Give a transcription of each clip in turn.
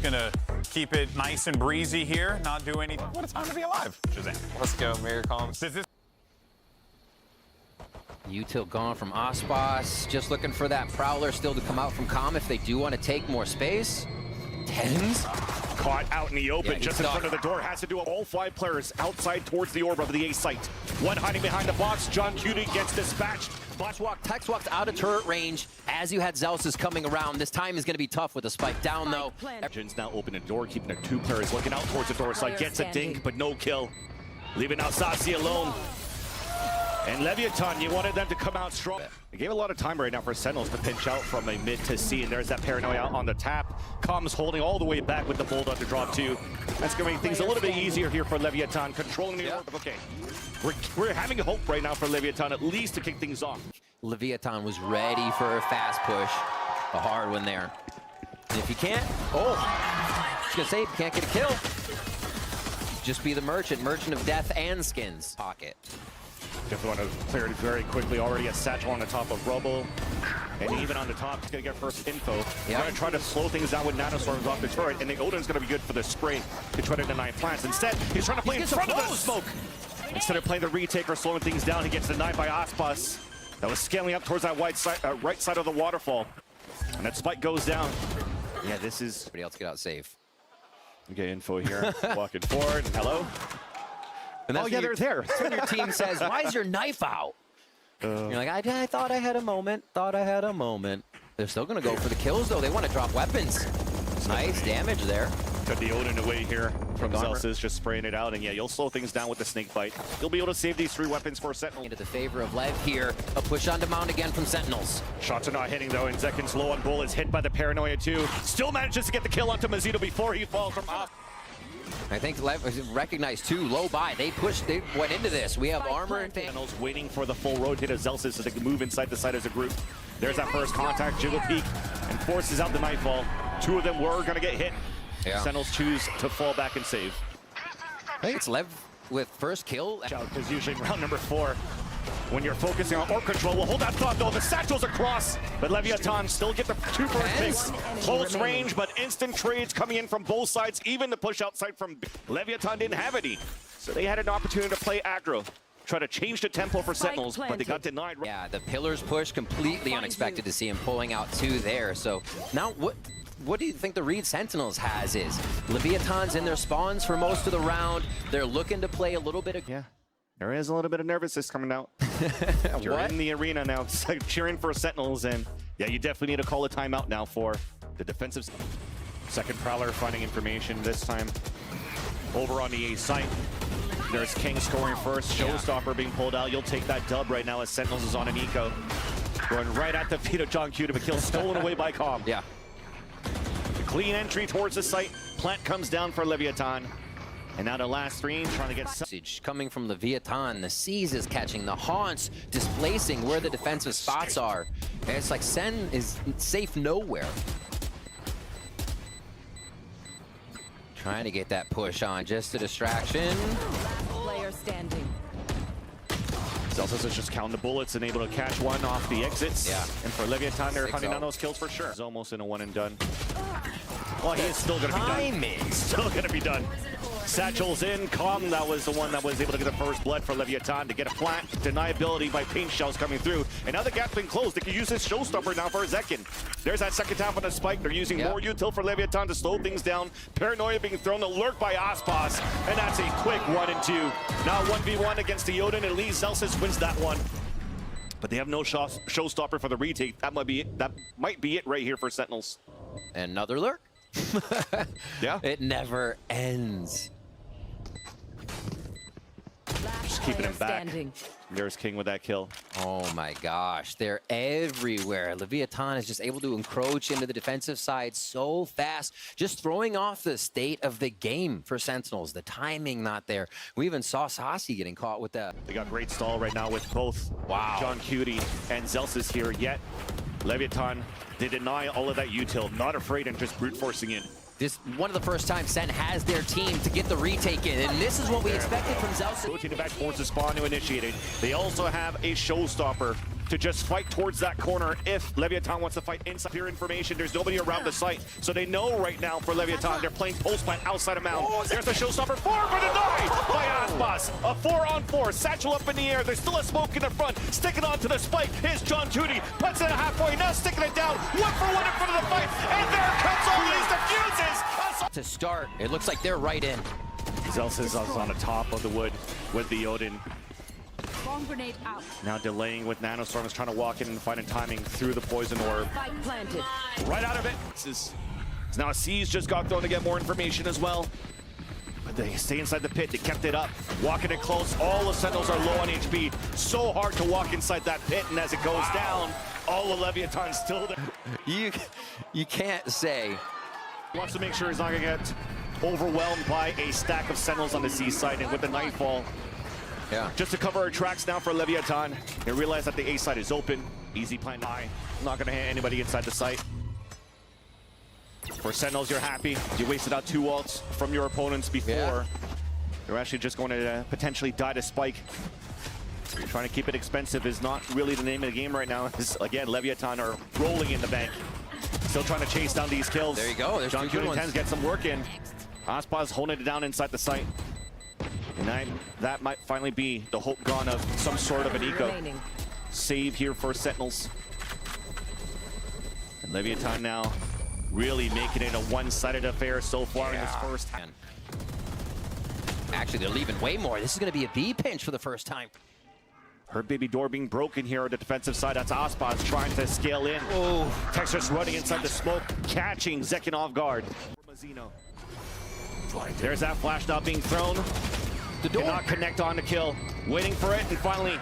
just gonna keep it nice and breezy here, not do anything. What a time to be alive, Shazam. Let's go, Mirror Comms. Does this Util gone from Icebox, just looking for that Prowler still to come out from Com if they do want to take more space. Tens? Caught out in the open, Yeah, just in front of the door. Has to do it. All 5 players outside towards the orb of the A site. One hiding behind the box. John Cutie gets dispatched. Tex walked out of turret range as you had Zelsis coming around. This time is going to be tough with a spike down, though. Legends now open the door, keeping their 2 players looking out towards the door side. Gets a dink, but no kill. Leaving out Sasi alone. And Leviatán, you wanted them to come out strong. They gave a lot of time right now for Sentinels to pinch out from a mid to C, and there's that paranoia on the tap. Comms holding all the way back with the bulldog to drop 2. That's going to make things a little bit easier here for Leviatán, controlling the orb. Okay, we're having hope right now for Leviatán, at least to kick things off. Leviatán was ready for a fast push, a hard one there. And if you can't, I was going to say, if you can't get a kill, just be the merchant of death and skins pocket. Definitely want to clear it very quickly. Already a satchel on the top of Rubble. And even on the top, he's going to get first info. He's going to try to slow things down with nanostorms off the turret. And the Odin's going to be good for the spray to try to deny plants. Instead, he's trying to play in front of the smoke. Instead of playing the retake or slowing things down, he gets denied by Icebox. That was scaling up towards that right side of the waterfall. And that spike goes down. Yeah, this is... Everybody else get out safe. Okay, info here. Walking forward. Hello? And Oh, yeah, they're there. That's when your team says, why is your knife out? You're like, I thought I had a moment. They're still going to go for the kills, though. They want to drop weapons. Nice damage there. Cut the Odin away here from Zelsis, just spraying it out. And yeah, you'll slow things down with the snake bite. You'll be able to save these 3 weapons for Sentinel. Into the favor of LEV here. A push on demand again from Sentinels. Shots are not hitting, though, and Zekin's low on bullets, hit by the paranoia, too. Still manages to get the kill onto Mazito before he falls from off. I think LEV recognized, too, low by. They went into this. We have armor and Sentinels waiting for the full rotate of Zelsis so they can move inside the site as a group. There's that first contact, Jiggle Peek, and forces out the Nightfall. 2 of them were going to get hit. Yeah. Sentinels choose to fall back and save. I think it's LEV with first kill. Because usually round number 4, when you're focusing on orc control, we'll hold that thought, though. The satchel's across, but Leviatán still get the 2 first picks. Close range, but instant trades coming in from both sides, even the push outside from Leviatán didn't have any. So they had an opportunity to play aggro. Try to change the tempo for Sentinels, but they got denied. Yeah, the pillars push, completely unexpected to see him pulling out 2 there. So now what do you think the read Sentinels has is? Leviatán's in their spawns for most of the round. They're looking to play a little bit of... Yeah, there is a little bit of nervousness coming out. You're in the arena now, cheering for Sentinels, and yeah, you definitely need to call a timeout now for the defensive. Second Prowler finding information this time over on the A site. There's King scoring first, Showstopper being pulled out. You'll take that dub right now as Sentinels is on an eco. Going right at the feet of John Q to be killed, stolen away by Com. Yeah. Clean entry towards the site. Plant comes down for Leviatán. And now the last 3 trying to get... Coming from Leviatán, the Seas is catching, the Haunts displacing where the defensive spots are. And it's like Sen is safe nowhere. Trying to get that push on, just a distraction. Player standing. Zelsis is just counting the bullets and able to catch one off the exits. Yeah. And for Leviatán, they're hunting down those kills for sure. He's almost in a 1 and done. Well, he is still going to be done. Still going to be done. Satchel's in. Com, that was the one that was able to get the first blood for Leviatán to get a plant. Deniability by paint shells coming through. And now the gap's been closed. They can use this showstopper now for a Zekin. There's that second tap on the spike. They're using more util for Leviatán to slow things down. Paranoia being thrown, alert by Icebox. And that's a quick 1 and 2. Now 1v1 against the Odin, and Lee Zelsis wins that one. But they have no showstopper for the retake. That might be it right here for Sentinels. Another lurk. Yeah. It never ends. Just keeping him back. There's King with that kill. Oh my gosh, they're everywhere. Leviatán is just able to encroach into the defensive side so fast, just throwing off the state of the game for Sentinels. The timing not there. We even saw Sasi getting caught with that. They got great stall right now with both John Cutie and Zelsis here, yet Leviatán, they deny all of that util, not afraid and just brute forcing in. This one of the first times Sen has their team to get the retake in, and this is what we expected from Zelsis. Rotating back towards the spawn to initiate it. They also have a showstopper to just fight towards that corner if Leviatán wants to fight inside. Here information, there's nobody around the site. So they know right now for Leviatán, they're playing post plant outside of Mound. There's the showstopper, 4 for the 9 by Icebox. A 4-on-4, satchel up in the air. There's still a smoke in the front. Sticking onto the spike. Here's John Judy, puts it halfway, now sticking it down. 1 for 1 in front of the fight. And there comes all these defuses. To start, it looks like they're right in. Zelsis is on the top of the wood with the Odin. Bomb grenade out. Now delaying with Nanostorms, trying to walk in and finding timing through the poison orb. Spike planted. Right out of it. Now C's just got thrown to get more information as well. But they stay inside the pit. They kept it up, walking it close. All the Sentinels are low on HP. So hard to walk inside that pit, and as it goes down, all the Leviatán's still there. You can't say. Wants to make sure he's not going to get overwhelmed by a stack of Sentinels on the C side, and with the Nightfall, just to cover our tracks now for Leviatán. They realize that the A side is open. Easy plant high. Not going to hit anybody inside the site. For Sentinels, you're happy. You wasted out 2 ults from your opponents before. They're actually just going to potentially die to Spike. Trying to keep it expensive is not really the name of the game right now. Again, Leviatán are rolling in the bank. Still trying to chase down these kills. There you go. There's John 2 good ones. Q10s get some work in. Icebox holding it down inside the site. And that might finally be the hope gone of some sort of an eco. Remaining. Save here for Sentinels. And Leviatán now really making it a one-sided affair so far in this first half. Actually, they're leaving way more. This is going to be a B pinch for the first time. Her baby door being broken here on the defensive side. That's Icebox trying to scale in. Oh, Texas running inside the smoke, catching Zekin off guard. There's that flash now being thrown. The door cannot connect on the kill. Waiting for it, and finally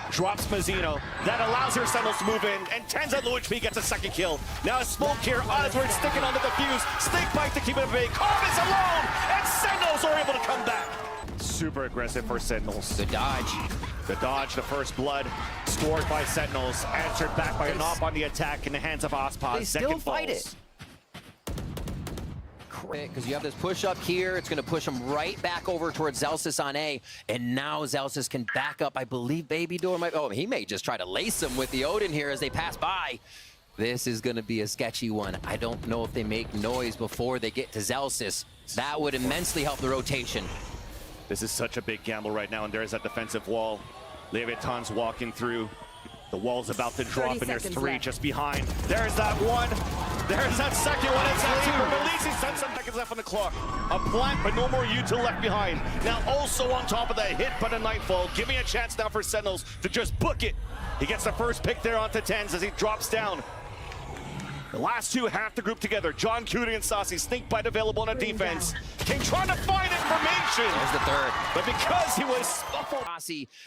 drops Mazzino. That allows her Sentinels to move in, and Tens at low HP gets a second kill. Now a smoke here, Oswald sticking on the defuse. Snake bite to keep it at bay. Carm is alone, and Sentinels are able to come back. Super aggressive for Sentinels. The dodge. The dodge, the first blood, scored by Sentinels, answered back by a knock on the attack in the hands of Icebox. They still fight it. Because you have this push up here, it's going to push him right back over towards Zelsis on A, and now Zelsis can back up. I believe Baby Door might, he may just try to lace him with the Odin here as they pass by. This is going to be a sketchy one. I don't know if they make noise before they get to Zelsis. That would immensely help the rotation. This is such a big gamble right now, and there's that defensive wall. Leviatán's walking through. The wall's about to drop, and there's 3 left. just behind. There's that one. There's that second one. It's that 2. Releasing 10 seconds left on the clock. A plant, but no more util left behind. Now also on top of that, hit by the Nightfall, giving a chance now for Sentinels to just book it. He gets the first pick there onto Tens as he drops down. The last 2 have to group together. John Cutie and Saucy, snake bite available on a defense. King trying to find information. There's the 3rd. But because he was scuffled.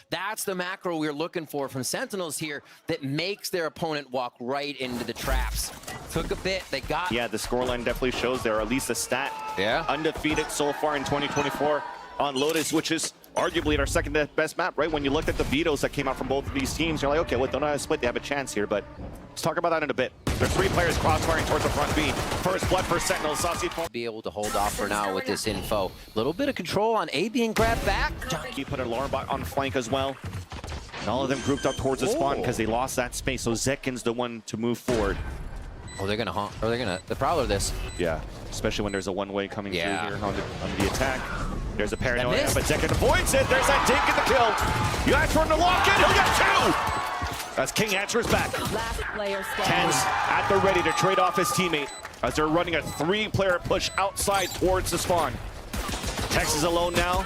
That's the macro we're looking for from Sentinels here that makes their opponent walk right into the traps. Took a bit, they got... Yeah, the scoreline definitely shows there, or at least a stat. Yeah. Undefeated so far in 2024 on Lotus, which is arguably our second best map, right? When you looked at the vetoes that came out from both of these teams, you're like, okay, well, don't have a split, they have a chance here, but let's talk about that in a bit. There's 3 players crossfiring towards the front B. First blood for Sentinels. Saucy be able to hold off for now with this info. A little bit of control on A being grabbed back. He put an alarm bot on flank as well. And all of them grouped up towards the spawn because they lost that space, so Zekin's the one to move forward. Oh, they're gonna haunt, or they're gonna the Prowler this. Yeah, especially when there's a one-way coming through here on the attack. There's a paranoia, but Zekin avoids it. There's that dink in the kill. You ask for him to lock in, he'll get 2! As King answers back. Last player standing. Tens at the ready to trade off his teammate as they're running a 3-player push outside towards the spawn. Tex is alone now.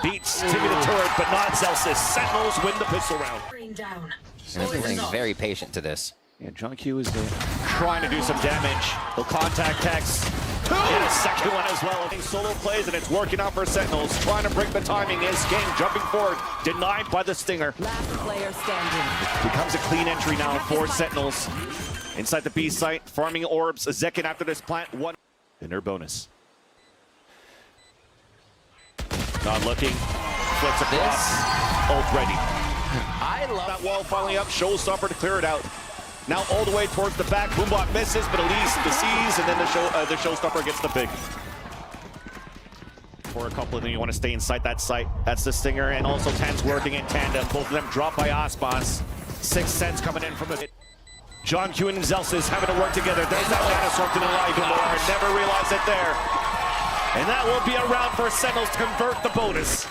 Beats Timmy the turret, but not Zelsis. Sentinels win the pistol round. And everything's very patient to this. Yeah, John Q is trying to do some damage. He'll contact Tex. Get a second one as well. Solo plays, and it's working out for Sentinels. Trying to break the timing is King jumping forward. Denied by the Stinger. Last player standing. Becomes a clean entry now for Sentinels. Inside the B site, farming orbs. Zekin after this plant. 1 in their bonus. Not looking. Flips across. Ult ready. I love that wall finally up. Showstopper to clear it out. Now all the way towards the back. Boombot misses, but at least the C's, and then the showstopper gets the big. For a couple of them, you want to stay inside that site. That's the Stinger, and also Ten's working in tandem. Both of them dropped by Icebox. Sixth Sense coming in from the pit. John Q and Zelsis having to work together. There's that Nanoswarm to the line. Never realized it there. And that will be a round for Sentinels to convert the bonus.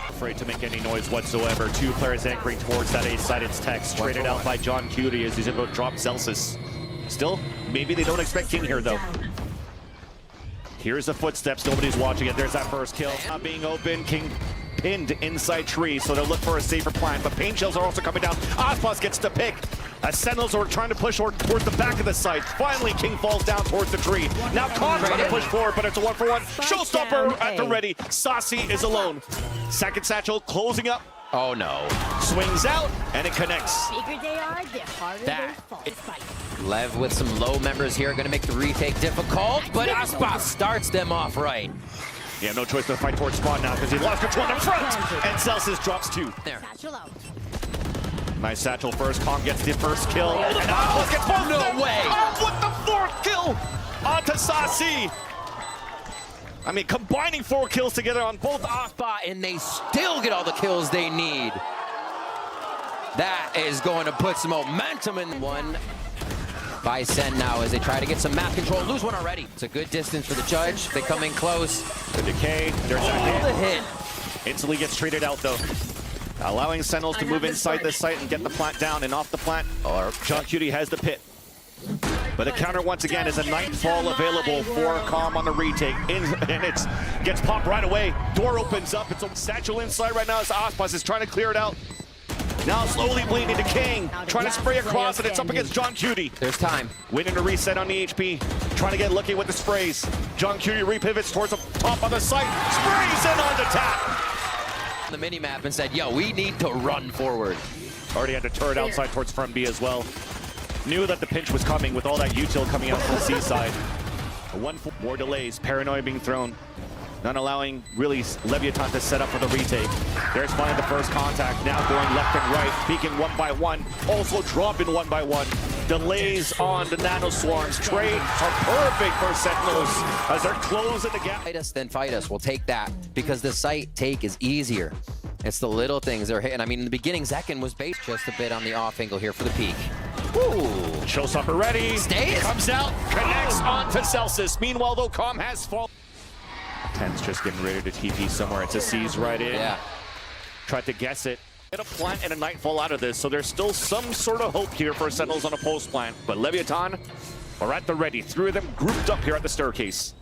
Afraid to make any noise whatsoever. Two players anchoring towards that A side. It's text traded out by John Cutie as he's able to drop Zelsis. Still, maybe they don't expect King here though. Here's the footsteps. Nobody's watching it. There's that first kill. Not being open. King pinned inside tree, so they'll look for a safer plan. But pain shells are also coming down. Icebox gets the pick. As Sentinels are trying to push towards the back of the site. Finally, King falls down towards the tree. Now Khan trying to push forward, but it's a 1-for-1. Showstopper at the ready. Saucy is alone. Second satchel closing up. Oh no. Swings out, and it connects. Bigger they are, the harder they fall. Lev with some low members here, going to make the retake difficult, but Icebox starts them off right. Yeah, no choice to fight towards spawn now because he lost control in the front. And Celsius drops 2. There. Satchel out. Nice satchel first. Kong gets the first kill. And Icebox gets both. No way. Oh, what the 4th kill onto Saucy. I mean, combining 4 kills together on both Spot, and they still get all the kills they need. That is going to put some momentum in one by SEN now as they try to get some map control. Lose one already. It's a good distance for the judge. They come in close. The decay. There's The hit. Instantly gets traded out though. Allowing Sentinels to move inside the site and get the plant down, and off the plant, John Cutie has the pit. But the counter once again is a Nightfall available for Calm on the retake. And it gets popped right away. Door opens up. It's a satchel inside right now as Icebox is trying to clear it out. Now slowly bleeding to King. Trying to spray across, and it's up against John Cutie. There's time. Winning a reset on the HP. Trying to get lucky with the sprays. John Cutie repivots towards the top of the site. Sprays in on the tap. The mini-map and said, yo, we need to run forward. Already had to turret outside towards front B as well. Knew that the pinch was coming with all that util coming out from the C side. More delays, paranoia being thrown. Not allowing really Leviatán to set up for the retake. There's finding the first contact, now going left and right, peeking 1 by 1, also dropping 1 by 1. Delays on the Nanoswarms. Trades are perfect for Sentinels as they're closing the gap. Fight us, then fight us. We'll take that because the site take is easier. It's the little things they're hitting. I mean, in the beginning, Zekken was based just a bit on the off angle here for the peak. Ooh. Showstopper ready. Stays. Comes out, connects onto Celsius. Meanwhile, though, Calm has fallen. Ten's just getting ready to TP somewhere. It's a C's right in. Yeah. Tried to guess it. Get a plant and a Nightfall out of this, so there's still some sort of hope here for Sentinels on a post plant. But Leviatán are at the ready. 3 of them grouped up here at the staircase.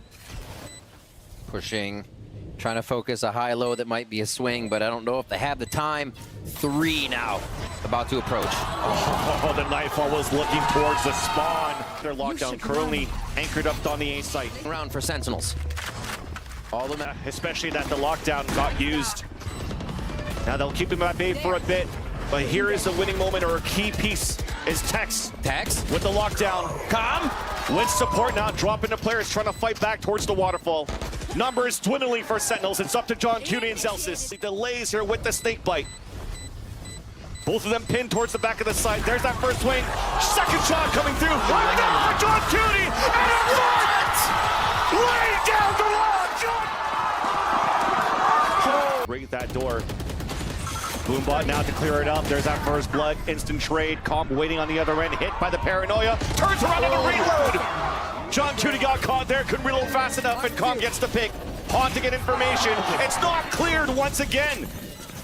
Pushing, trying to focus a high-low that might be a swing, but I don't know if they have the time. 3 now, about to approach. Oh, the Nightfall was looking towards the spawn. Their lockdown currently anchored up on the A site. Round for Sentinels. All the especially that the lockdown got used. Now they'll keep him at bay for a bit, but here is the winning moment, or a key piece is Tex. Tex with the lockdown. Calm with support now, dropping the players trying to fight back towards the waterfall. Numbers dwindling for Sentinels. It's up to John Cutie and Zelsis. He delays here with the snake bite. Both of them pinned towards the back of the site. There's that first swing. Second shot coming through. Right down for John Cutie, and it worked! Laying down the law, John! Break that door. Boombot now to clear it up. There's that first blood. Instant trade. Calm waiting on the other end. Hit by the paranoia. Turns around on a reload. John Cutie got caught there. Couldn't reload fast enough, and Calm gets the pick. Haunt to get information. It's not cleared once again.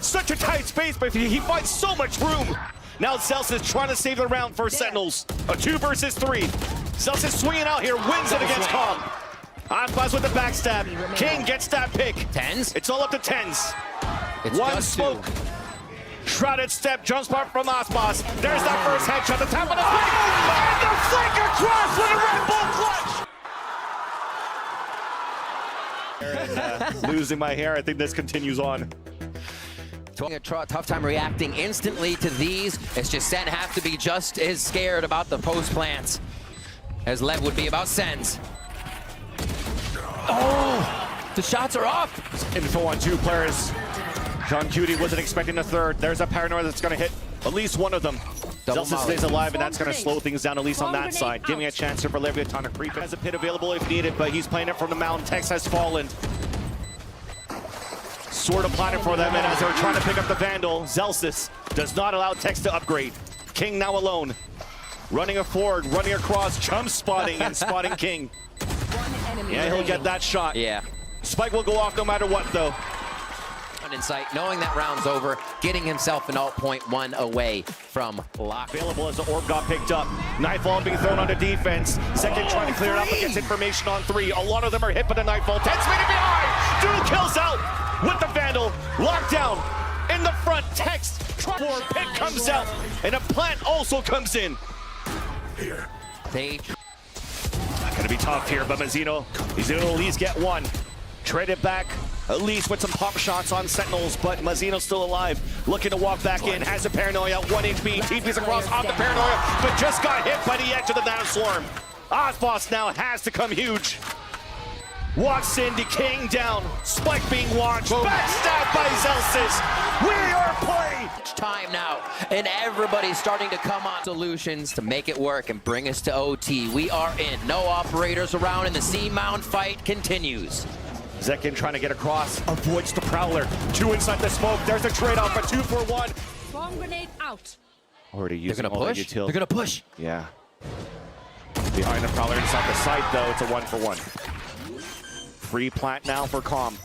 Such a tight space, but he finds so much room. Now Celsius trying to save the round for Sentinels. A 2 versus 3. Celsius swinging out here. Wins it against Calm. Icebox with the backstab. King gets that pick. 10s? It's all up to 10s. It's One just smoke. 2. Shrouded step, jump spot from Icebox. There's that first headshot, the top of the flank, and the flank across with a Red Bull clutch. Losing my hair, I think this continues on. A tough time reacting instantly to these. It's just SEN have to be just as scared about the post plants as Lev would be about SEN's. Oh, the shots are off. Info on 2 players. John Cutie wasn't expecting a third. There's a paranoia that's going to hit at least one of them. Zelsis stays alive, and that's going to slow things down, at least on that side. Giving a chance here for Leviatán to creep. Has a pit available if needed, but he's playing it from the mountain. Tex has fallen. sort of planning for them, and as they're trying to pick up the Vandal, Zelsis does not allow Tex to upgrade. King now alone. Running a forward, running across, jump spotting and spotting King. Yeah, he'll get that shot. Yeah. Spike will go off no matter what, though. In sight, knowing that round's over, getting himself an alt point one away from lock. Available as the orb got picked up. Nightfall being thrown onto defense. Second trying to clear it up against information on 3. A lot of them are hit by the Nightfall. 10 meter behind. Dude kills out with the Vandal. Lockdown in the front. Text. Forward pick comes out. And a plant also comes in. They Gonna be tough here, but Mazzino, he's gonna at least get one. Trade it back, at least with some pop shots on Sentinels, but Mazzino's still alive. Looking to walk back in, has a Paranoia, 1 HP, TP's across off the Paranoia, but just got hit by the edge of the Nanoswarm. Icebox now has to come huge. Walks in, the King down, Spike being watched, backstabbed by Zelsis. We are playing! time now, and everybody's starting to come on solutions to make it work and bring us to OT. We are in, no operators around, and the C-Mount fight continues. Zekin trying to get across, avoids the Prowler. 2 inside the smoke, there's a trade-off, a 2 for 1. Bomb grenade out. Already using They're gonna push. They're gonna push. Yeah. Behind the Prowler inside the site, though, it's a 1 for 1. Free plant now for Calm.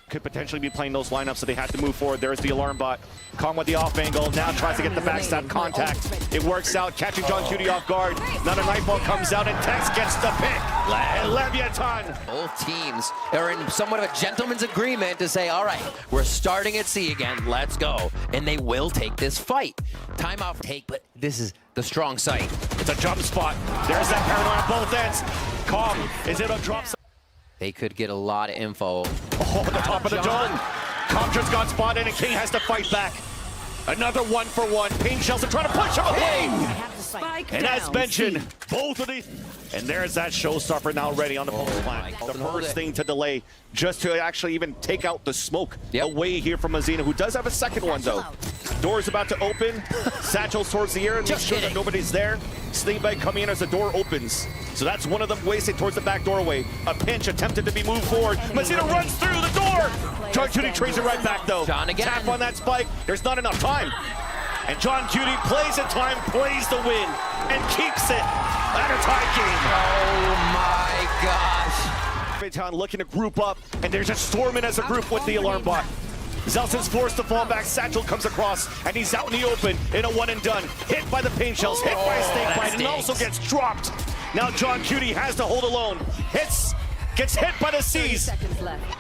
Could potentially be playing those lineups, so they have to move forward. There's the alarm bot. Calm with the off angle. Now tries to get the backstab contact. It works out, catching John Cutie off guard. Now the Nightfall comes out, and Tex gets the pick. And Leviatán. Both teams are in somewhat of a gentleman's agreement to say, all right, we're starting at C again, let's go. And they will take this fight. Timeout take, but this is the strong site. It's a jump spot. There's that Paranoia on both ends. Calm is able to drop. They could get a lot of info. Oh, at the top of the dome. Calm just got spotted, and King has to fight back. Another 1 for 1. Pain Shells are trying to push him away. Spike And as down. mentioned, both of these. And there's that showstopper now ready on the pulse plant. The first thing to delay, just to actually even take out the smoke away here from Mazzino, who does have a second one, though. Door's about to open. Satchels towards the air and make sure that nobody's there. Slingbag coming in as the door opens. So that's one of them wasted towards the back doorway. A pinch attempted to be moved forward. Mazzino runs through the door. John Cutie trades it right back, though. John again. Tap on that spike. There's not enough time. And John Cutie plays the time, plays the win, and keeps it at a tie game. Oh my gosh. Leviatán looking to group up, and there's a Stormin as a group with the alarm bot. Zelsin's forced to fall back. Satchel comes across, and he's out in the open in a 1 and done. Hit by the pain shells, hit by a snake bite, and also gets dropped. Now John Cutie has to hold alone. Gets hit by the C's,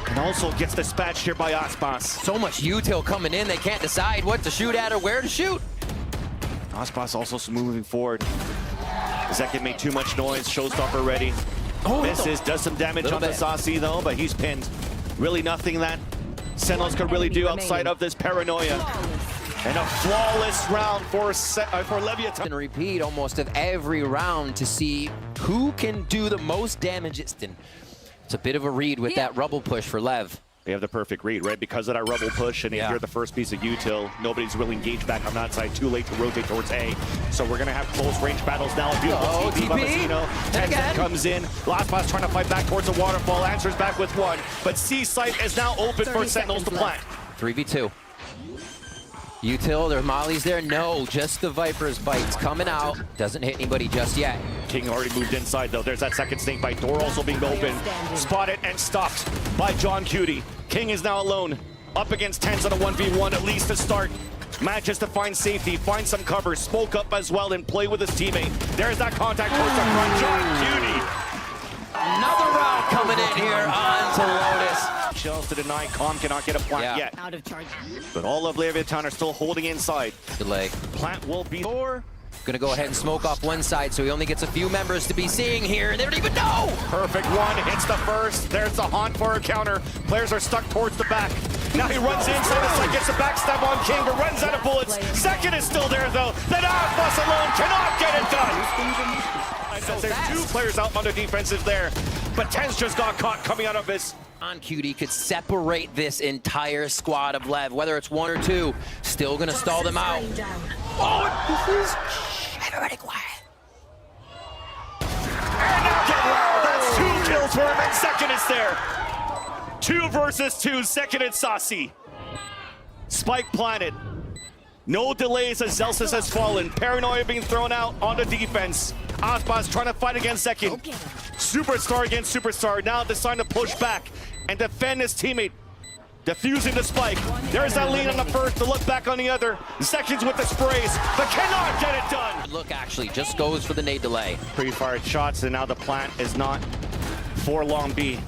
and also gets dispatched here by Icebox. So much util coming in, they can't decide what to shoot at or where to shoot. Icebox also moving forward. Zekin made too much noise, showstopper ready. Misses, does some damage on the Saucy though, but he's pinned. Really nothing that Sentinels could really do outside of this Paranoia. And a flawless round for Leviatán. And repeat almost of every round to see who can do the most damage. It's a bit of a read with that rubble push for Lev. They have the perfect read, right? Because of that rubble push, and if you're the first piece of util, nobody's really engaged back on that side. Too late to rotate towards A. So we're going to have close range battles now. Beautiful TP by Mazzino. Tencent comes in. Last pass trying to fight back towards the waterfall. Answers back with 1. But C site is now open for Sentinels to plant. 3v2. Util, their mollies there. No, just the Viper's bites coming out. Doesn't hit anybody just yet. King already moved inside, though. There's that second snake bite. Door also being open. Spotted and stopped by John Cutie. King is now alone. Up against Tens on a 1v1, at least to start. Manages to find safety, find some cover, smoke up as well, and play with his teammate. There's that contact towards the front. John Cutie. Another round coming in here onto Lotus. Shells to deny. Calm cannot get a plant yet. Out of charge. But all of Leviatán are still holding inside. Delay. Plant will be door. Gonna go ahead and smoke off one side, so he only gets a few members to be seeing here, and they don't even know! Perfect one, hits the first. There's the haunt for a counter. Players are stuck towards the back. Now he runs inside the side, gets the backstab on King, but runs out of bullets. Second is still there, though. Then Icebox alone cannot get it done. So there's 2 players out on the defensive there, but Tens just got caught coming out of his. On Cutie could separate this entire squad of Lev, whether it's 1 or 2, still gonna stall them out. Oh, this is... Everybody quiet. And now get loud. That's 2 kills for him, and second is there. 2 versus 2, second and Saucy. Spike planted. No delays as Zelsis has fallen. Paranoia being thrown out on the defense. Icebox trying to fight against second. Superstar against Superstar. Now deciding to push back and defend his teammate. Defusing the spike. There's that lead on the first, to look back on the other. Seconds with the sprays, but cannot get it done. Look, actually, just goes for the nade delay. Pre-fired shots, and now the plant is not for long B.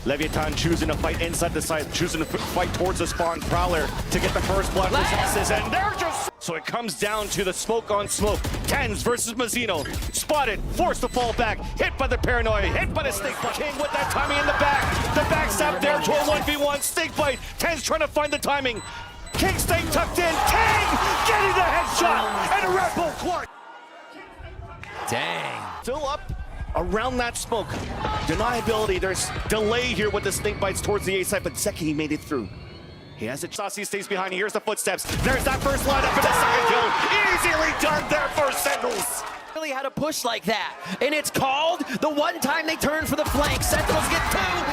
Leviatán choosing to fight inside the site, choosing to fight towards the spawn. Prowler to get the first blood for Zelsis, and they're just... So it comes down to the smoke on smoke. Tens versus Mazzino. Spotted, forced to fall back, hit by the Paranoia, hit by the Snake Bite. King with that timing in the back. The backstab there to a 1v1. Snake Bite. Tens trying to find the timing. King staying tucked in. King getting the headshot, and a Red Bull Clark. Dang. Still up around that smoke. Deniability, there's delay here with the Snake Bites towards the A side, but second he made it through. He has it. Saucy stays behind. Here's the footsteps. There's that first lineup for the second kill. Easily done there for Sentinels. Really had a push like that, and it's called the one time they turn for the flank. Sentinels get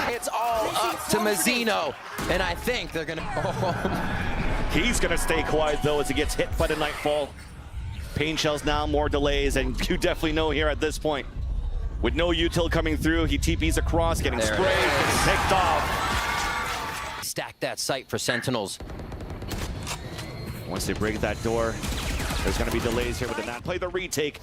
2. It's all up to Mazzino, and I think they're gonna. He's gonna stay quiet though as he gets hit by the Nightfall. Pain shells now, more delays, and you definitely know here at this point. With no util coming through, he TPs across, getting sprayed, getting picked off. Stack that site for Sentinels. Once they break that door, there's going to be delays here with the Nat. Play the retake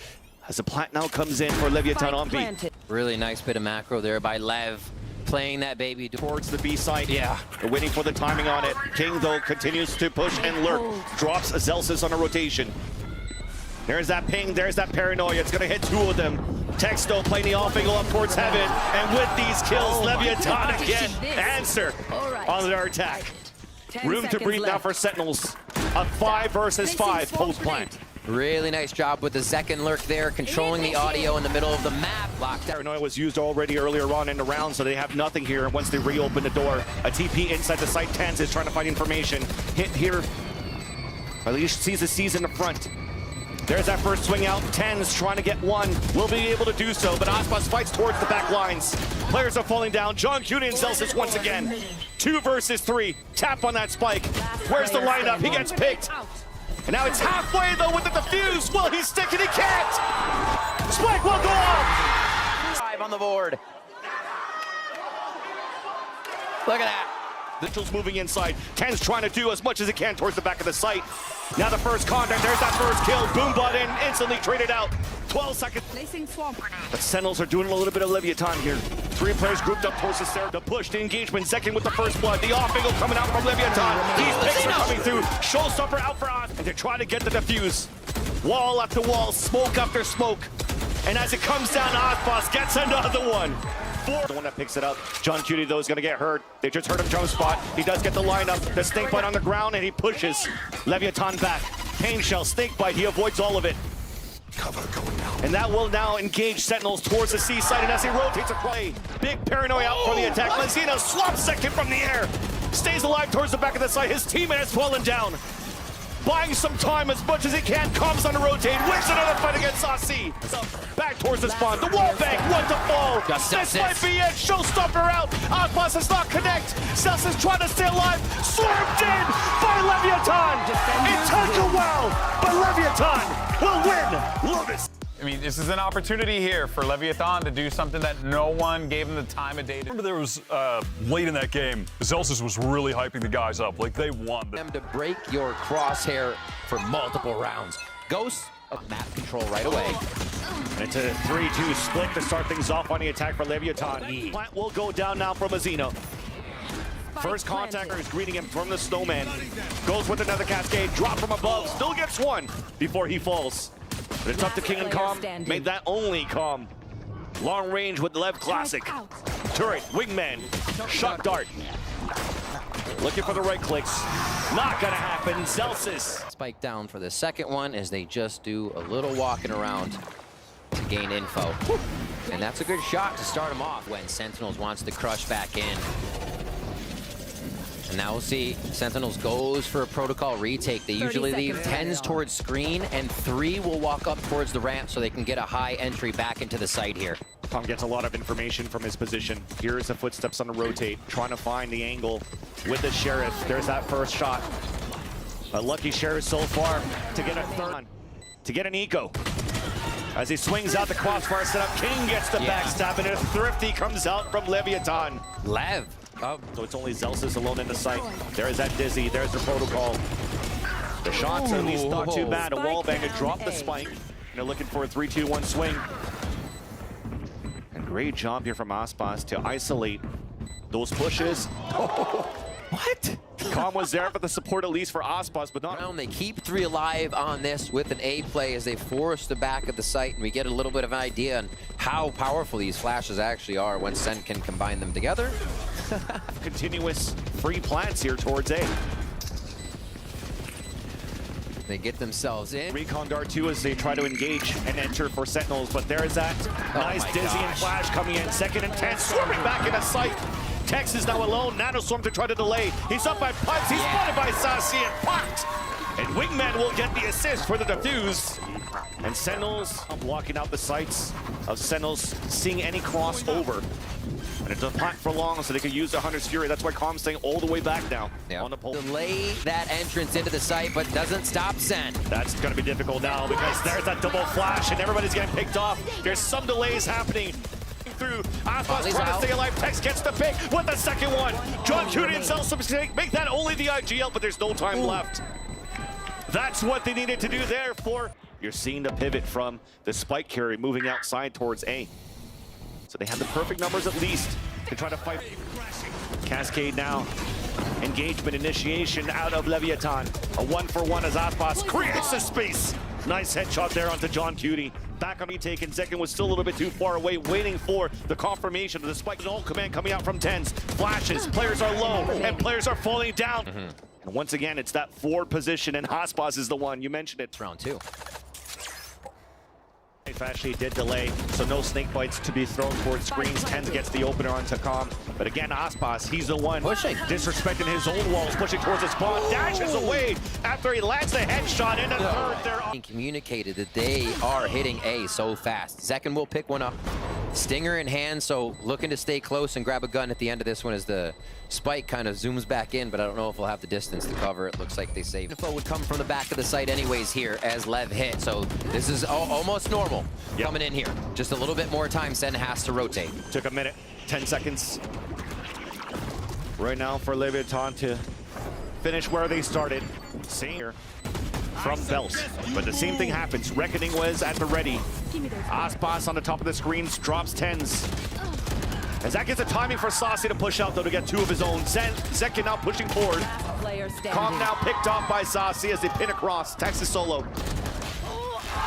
as the plant now comes in for Leviatán on B. Really nice bit of macro there by Lev, playing that baby Towards the B side, yeah. They're waiting for the timing on it. King, though, continues to push and lurk. Drops Zelsis on a rotation. There's that ping, there's that Paranoia. It's going to hit 2 of them. Texto playing the off angle up towards heaven. And with these kills, Leviatán again answer on their attack. Room to breathe now for Sentinels. A 5 versus 5 post-plant. Really nice job with the second lurk there, controlling the audio in the middle of the map. Locked out. Paranoia was used already earlier on in the round, so they have nothing here once they reopen the door. A TP inside the site. Tens is trying to find information. Hit here. At least sees the C's in the front. There's that first swing out. Tens trying to get 1. Will be able to do so, but Icebox fights towards the back lines. Players are falling down. John Cutie and Zelsis once again. 2 versus 3. Tap on that spike. Where's the lineup? He gets picked. And now it's halfway, though, with the defuse. Will he stick it? He can't. Spike will go off. 5 on the board. Look at that. Vigil's moving inside. Tens trying to do as much as he can towards the back of the site. Now the first contact. There's that first kill. Boombot in, instantly traded out. 12 seconds. Placing swamp grenade. But Sentinels are doing a little bit of Leviatán here. 3 players grouped up towards the stair. The push, the engagement, second with the first blood. The off angle coming out from Leviatán. These picks are coming through. Showstopper out for us. And they're trying to get the defuse. Wall after wall, smoke after smoke. And as it comes down, Icebox gets another one. The one that picks it up. John Cutie, though, is going to get hurt. They just heard him jump spot. He does get the lineup. The Snake Bite on the ground, and he pushes Leviatán back. Pain Shell, Snake Bite. He avoids all of it. Cover going out. And that will now engage Sentinels towards the C side, and as he rotates a play, big Paranoia out for the attack. Mazzino swaps second from the air. Stays alive towards the back of the site. His teammate has fallen down. Buying some time as much as he can, comes on the rotate, wins another fight against Saucy. Back towards the spawn, the wall bank, 1 to fall. This might be it, showstopper out. Icebox does not connect. Zelsis trying to stay alive, swarmed in by Leviatán. It took a while, but Leviatán will win Lotus. I mean, this is an opportunity here for Leviatán to do something that no one gave him the time of day to. Remember there was, late in that game, Zelsis was really hyping the guys up, like they wanted them to break your crosshair for multiple rounds. Ghost of map control right away. And it's a 3-2 split to start things off on the attack for Leviatán. Plant will go down now for Mazzino. First contactor is greeting him from the snowman. Goes with another cascade, drop from above, still gets 1 before he falls. But it's up to King and Calm. Made that only Calm. Long range with the Lev Classic. Turret, wingman, shot dart. Looking for the right clicks. Not gonna happen. Zelsis. Spike down for the second one as they just do a little walking around to gain info. And that's a good shot to start him off when Sentinels wants to crush back in. And now we'll see Sentinels goes for a protocol retake. They usually leave 10s towards screen, and 3 will walk up towards the ramp so they can get a high entry back into the site here. Tom gets a lot of information from his position. Here's the footsteps on the rotate, trying to find the angle with the Sheriff. There's that first shot. A lucky Sheriff so far to get a third, to get an eco. As he swings out the crossfire setup, King gets the backstab, and a Thrifty comes out from Leviatán. Lev. So it's only Zelsis alone in the site. There's that Dizzy, there's the protocol. The shots at least not too bad. A wallbanger dropped the spike. And they're looking for a 3-2-1 swing. And great job here from Icebox to isolate those pushes. What? Calm was there for the support at least for Icebox, but not. They keep 3 alive on this with an A play as they force the back of the site, and we get a little bit of an idea on how powerful these flashes actually are when Sen can combine them together. Continuous free plants here towards A. They get themselves in. Recon Dart 2 as they try to engage and enter for Sentinels, but there is that nice Dizzy and Flash coming in. Second and 10, swarming back into sight. Tex is now alone. Nanoswarm to try to delay. He's up by putts. He's spotted by Sassy and popped. And Wingman will get the assist for the defuse. And Sentinels blocking out the sights of Sentinels, seeing any crossover. And it doesn't plant for long, so they can use the Hunter's Fury. That's why Com's staying all the way back now on the pole. Delay that entrance into the site, but doesn't stop Sen. That's going to be difficult now because there's that double flash and everybody's getting picked off. There's some delays happening through. Icebox trying to stay alive. Tex gets the pick with the second one. John Cutie and Celso mistake. Make that only the IGL, but there's no time left. That's what they needed to do there for. You're seeing the pivot from the spike carry moving outside towards A. So they have the perfect numbers at least to try to fight. Cascade now. Engagement initiation out of Leviatán. A 1-for-1 as Icebox creates the space. Nice headshot there onto John Cutie. Back on me taken. Second was still a little bit too far away, waiting for the confirmation of the spike. All command coming out from 10s. Flashes. Players are low and players are falling down. And once again, it's that forward position, and Icebox is the one. You mentioned it. Round 2. Actually did delay, so no snake bites to be thrown towards screens. Tens gets the opener onto Com, but again, Icebox, he's the one pushing, disrespecting his own walls, pushing towards the spawn, dashes away after he lands the headshot in a third. They're communicated that they are hitting A so fast. Zekin will pick one up. Stinger in hand, so looking to stay close and grab a gun at the end of this one as the spike kind of zooms back in, but I don't know if we'll have the distance to cover. It looks like they saved. Info would come from the back of the site anyways here as Lev hit, so this is almost normal coming in here. Just a little bit more time Sen has to rotate. Took a minute, 10 seconds. Right now for Leviatán to finish where they started. Same here from Belt, but the same thing happens. Reckoning was at the ready. Icebox on the top of the screens drops 10s. As that gets the timing for Saucy to push out, though, to get 2 of his own. Zekin now pushing forward. Com now picked off by Saucy as they pin across. Texas solo.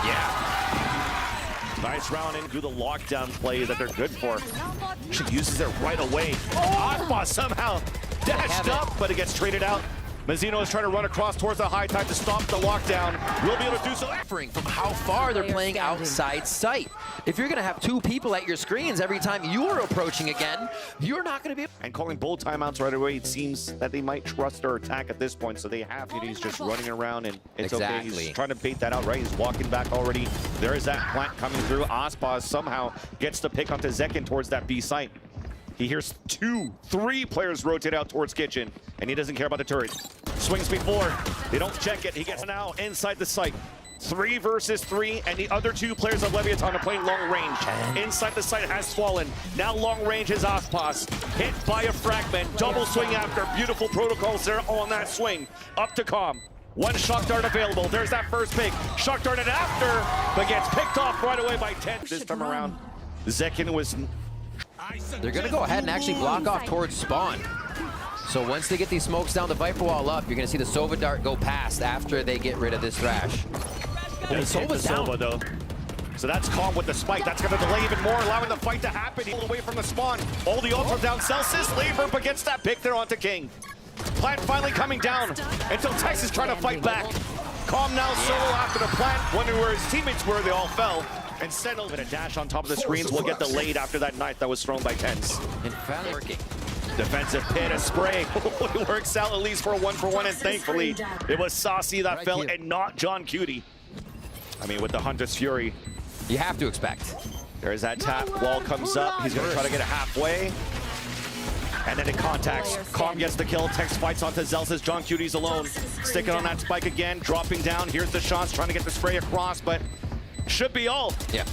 Yeah. Nice round into the lockdown play that they're good for. She uses it right away. Icebox somehow dashed up, but it gets traded out. Mazzino is trying to run across towards the high tide to stop the lockdown. We'll be able to do so. From how far they're playing outside sight. If you're going to have 2 people at your screens every time you're approaching again, you're not going to be. And calling both timeouts right away, it seems that they might trust their attack at this point, so they have it. He's just running around, and it's okay. He's trying to bait that out, right? He's walking back already. There is that plant coming through. Icebox somehow gets the pick onto Zekin towards that B site. He hears 2, 3 players rotate out towards Kitchen, and he doesn't care about the turret. Swings before. They don't check it. He gets now inside the site. 3 versus 3, and the other 2 players of Leviatán are playing long range. Inside the site has fallen. Now long range is Icebox. Hit by a fragment. Double swing after. Beautiful protocols there on that swing. Up to Com. 1 shock dart available. There's that first pick. Shock darted after, but gets picked off right away by 10. This time around, Zekin was... They're going to go ahead and actually block off towards spawn. So once they get these smokes down the Viper wall up, you're going to see the Sova dart go past after they get rid of this Thrash. Sova's down. Sova, though. So that's calm with the spike. That's going to delay even more, allowing the fight to happen. He pulled away from the spawn. All the ultra down. Celsius, Labor, but gets that pick there onto King. Plant finally coming down until Tex is trying to fight back. Calm now solo after the plant, wondering where his teammates were. They all fell. And Sentinel with a dash on top of the screens will get delayed after that knife that was thrown by Tens. And finally working. Defensive pit, a spray. It works out at least for a 1-for-1, and thankfully it was Saucy that fell and not John Cutie. I mean, with the Hunter's Fury. You have to expect. There's that tap, wall comes up, he's gonna try to get it halfway. And then it contacts. Calm gets the kill, Tex fights onto Zelsis, John Cutie's alone. Sticking on that spike again, dropping down. Here's the shots, trying to get the spray across, but should be all. Yeah.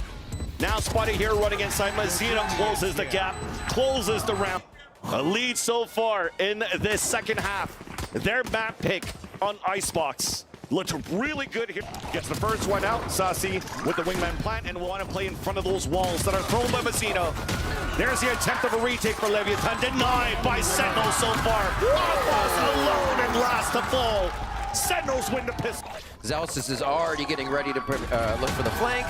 Now Spotty here running inside. Mazina closes the gap, closes the ramp. A lead so far in this second half. Their map pick on Icebox looks really good here. Gets the first one out. Saucy with the wingman plant and will want to play in front of those walls that are thrown by Mazino. There's the attempt of a retake for Leviatán, denied by Sentinels so far. Alphas alone and last to fall. Sentinels win the pistol. Zelsis is already getting ready to look for the flank.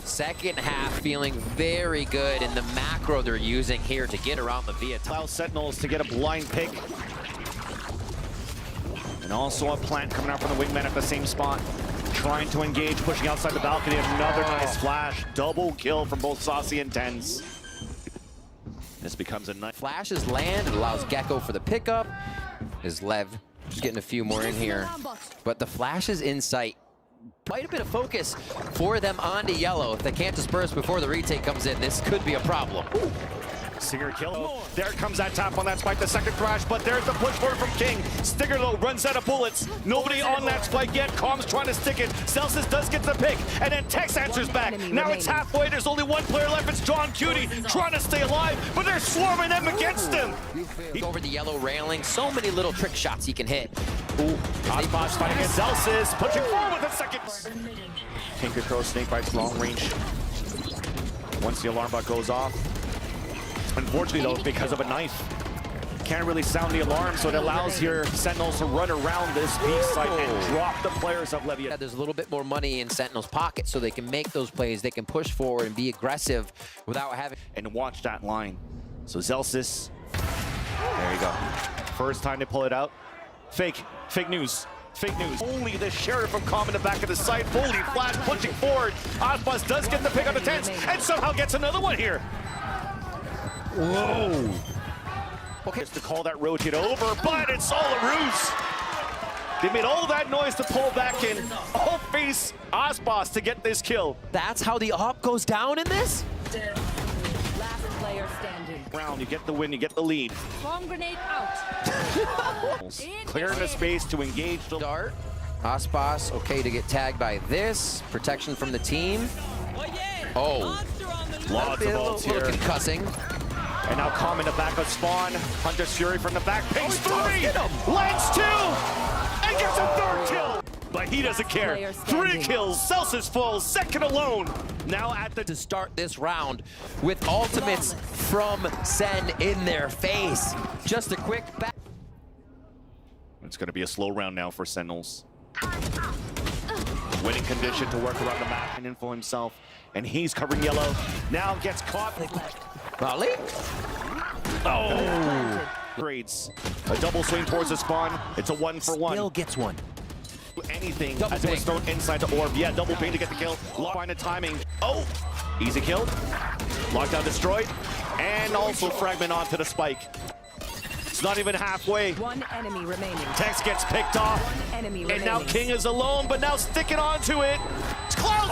Second half feeling very good in the macro they're using here to get around the Leviatán. Allow Sentinels to get a blind pick. And also a plant coming out from the wingman at the same spot. Trying to engage, pushing outside the balcony. Another nice flash. Double kill from both Saucy and Tens. This becomes a nice... Flashes land, it allows Gecko for the pickup. Is Lev just getting a few more in here. But the flash is in sight. Quite a bit of focus for them onto yellow. If they can't disperse before the retake comes in, this could be a problem. Ooh. Stinger kill. There comes that tap on that spike, the second crash, but there's the push forward from King. Stinger though runs out of bullets. Nobody on that spike yet. Calm's trying to stick it. Celsius does get the pick, and then Tex answers back. Now it's halfway. There's only one player left. It's John Cutie trying to stay alive, but they're swarming them against him. Over the yellow railing, so many little trick shots he can hit. Ooh, Icebox fighting against Celsius, pushing forward with a second. King could throw snake bites long range. Once the alarm bot goes off. Unfortunately though, because of a knife, can't really sound the alarm, so it allows here Sentinels to run around this B site and drop the players of Leviatán. Yeah, there's a little bit more money in Sentinel's pocket, so they can make those plays, they can push forward and be aggressive without having... And watch that line. So Zelsis, there you go. First time they pull it out. Fake news. Fake news. Only the Sheriff from Calm in the back of the site. Fully flash pushing forward. Ozbus does get the pick on the Tens and somehow gets another one here. Whoa. Okay, just to call that rotate over, but it's all a ruse. They made all that noise to pull back in. All face Ozbus to get this kill. That's how the op goes down in this? Last player standing. Round, you get the win, you get the lead. Bomb grenade out. Clearing the space to engage the Dart. Ozbus, okay to get tagged by this. Protection from the team. Oh. lots of ults here. Concussing. And now Calm in the back of spawn. Hunter's Fury from the back. Pings three! Lands two! And gets a third kill! But he doesn't care. 3 kills. Celsius falls second alone. Now at the... To start this round with ultimates from SEN in their face. Just a quick back. It's going to be a slow round now for Sentinels. Winning condition to work around the map and info himself. And he's covering yellow. Now gets caught. Volley. Oh! Grades. A double swing towards the spawn. It's a 1-for-1. Still gets one. Anything Double as it was ping. thrown inside the orb. Yeah, double ping to get the kill. Find the timing. Oh! Easy kill. Lockdown destroyed. And also fragment onto the spike. It's not even halfway. One enemy remaining. Tex gets picked off. One enemy And remaining. now King is alone, but now sticking onto it. It's close!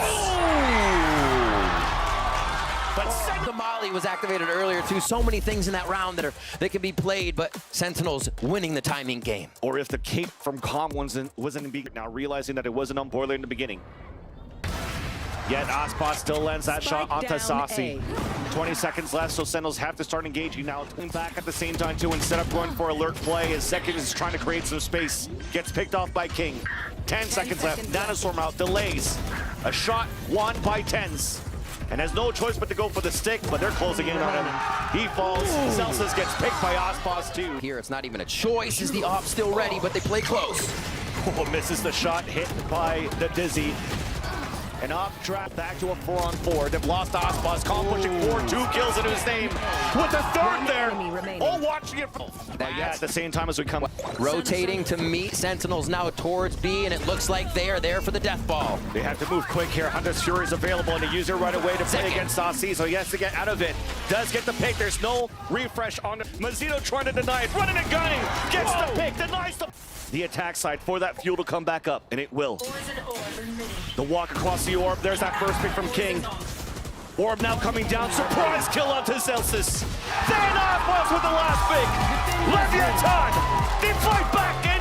But The Molly was activated earlier too. So many things in that round that can be played, but Sentinels winning the timing game. or if the cape from Calm wasn't now realizing that it wasn't on boiler in the beginning. Yet Ozbus still lands that shot onto down Saucy. 20 seconds left, so Sentinels have to start engaging now. Back at the same time too, instead of going for alert play, as Second is trying to create some space. Gets picked off by King. 10 seconds left, Nanoswarm out, delays. A shot won by Tens. And has no choice but to go for the stick, but they're closing in on him. He falls, Celsius gets picked by Ozbus too. Here it's not even a choice. Is the op still ready, but they play close. Oh, misses the shot, hit by the Dizzy. And off trap back to a 4-on-4. They've lost Ozbus. Calm pushing forward, 2 kills into his name. With a third there. enemy remaining. Oh, watching it. Yeah, at the same time as we come. Rotating to meet Sentinels now towards B, and it looks like they are there for the death ball. They have to move quick here. Hunter's Fury is available, and the user right away to play Second. against Saucy, so he has to get out of it. Does get the pick. There's no refresh on it. Mazzito trying to deny it. Running and gunning. Gets the pick. Denies the attack side for that fuel to come back up. And it will. The walk across the orb. There's that first pick from King. Orb now coming down. Surprise kill onto Celsius. Then off was with the last pick. Leviatán. They fight back.